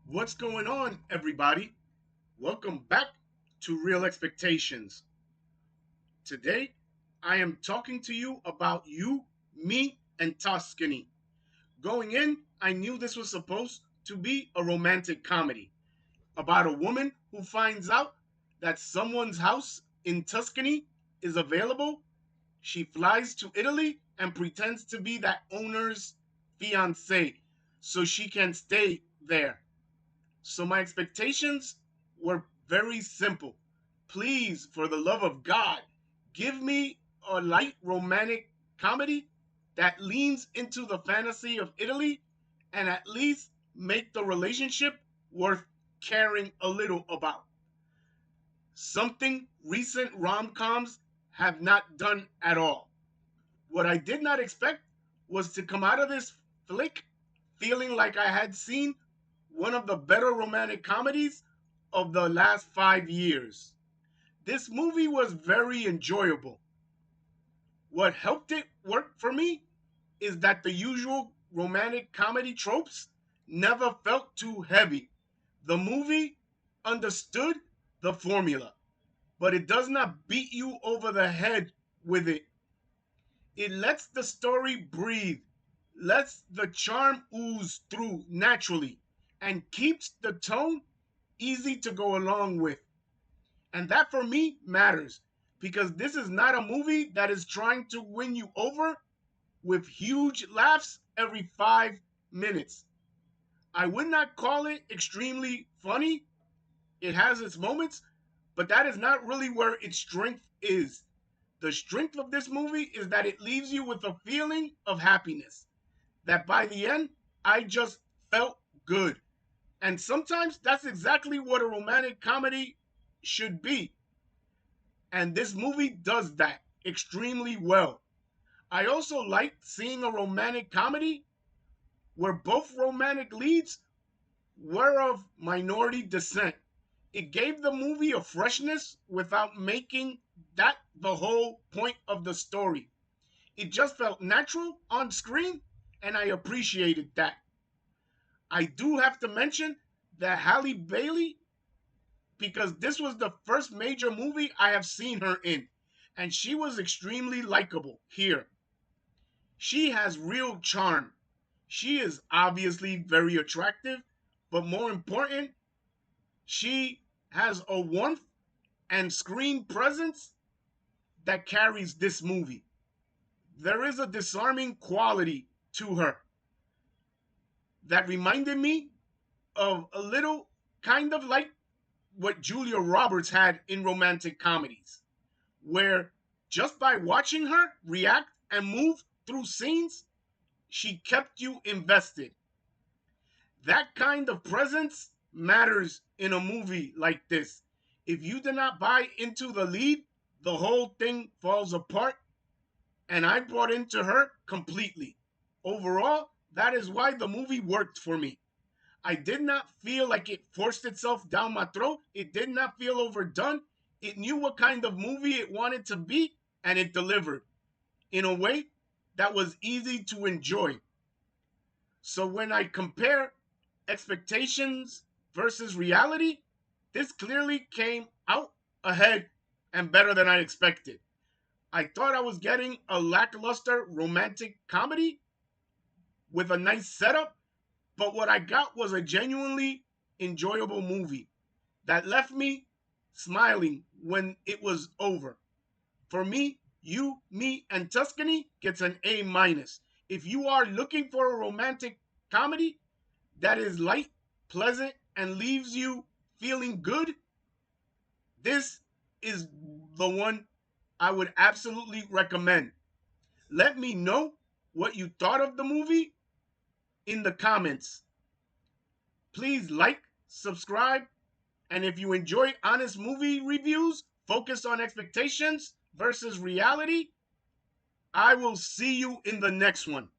What's going on, everybody? Welcome back to Real Expectations. Today, I am talking to you about you, me, and Tuscany. Going in, I knew this was supposed to be a romantic comedy about a woman who finds out that someone's house in Tuscany is available. She flies to Italy and pretends to be that owner's fiance so she can stay there. So my expectations were very simple. Please, for the love of God, give me a light romantic comedy that leans into the fantasy of Italy and at least make the relationship worth caring a little about. Something recent rom-coms have not done at all. What I did not expect was to come out of this flick feeling like I had seen one of the better romantic comedies of the last 5 years. This movie was very enjoyable. What helped it work for me is that the usual romantic comedy tropes never felt too heavy. The movie understood the formula, but it does not beat you over the head with it. It lets the story breathe, lets the charm ooze through naturally, and keeps the tone easy to go along with. And that for me matters because this is not a movie that is trying to win you over with huge laughs every 5 minutes. I would not call it extremely funny. It has its moments, but that is not really where its strength is. The strength of this movie is that it leaves you with a feeling of happiness. That by the end, I just felt good. And sometimes that's exactly what a romantic comedy should be. And this movie does that extremely well. I also like seeing a romantic comedy where both romantic leads were of minority descent. It gave the movie a freshness without making that the whole point of the story. It just felt natural on screen, and I appreciated that. I do have to mention that Halle Bailey, because this was the first major movie I have seen her in, and she was extremely likable here. She has real charm. She is obviously very attractive, but more important, she has a warmth and screen presence that carries this movie. There is a disarming quality to her that reminded me of a little kind of like what Julia Roberts had in romantic comedies, where just by watching her react and move through scenes, she kept you invested. That kind of presence matters in a movie like this. If you do not buy into the lead, the whole thing falls apart, and I bought into her completely. Overall, that is why the movie worked for me. I did not feel like it forced itself down my throat. It did not feel overdone. It knew what kind of movie it wanted to be, and it delivered in a way that was easy to enjoy. So when I compare expectations versus reality, this clearly came out ahead and better than I expected. I thought I was getting a lackluster romantic comedy with a nice setup, but what I got was a genuinely enjoyable movie that left me smiling when it was over. For me, you, me, and Tuscany gets an A minus. If you are looking for a romantic comedy that is light, pleasant, and leaves you feeling good, this is the one I would absolutely recommend. Let me know what you thought of the movie in the comments. Please like, subscribe, and if you enjoy honest movie reviews focused on expectations versus reality, I will see you in the next one.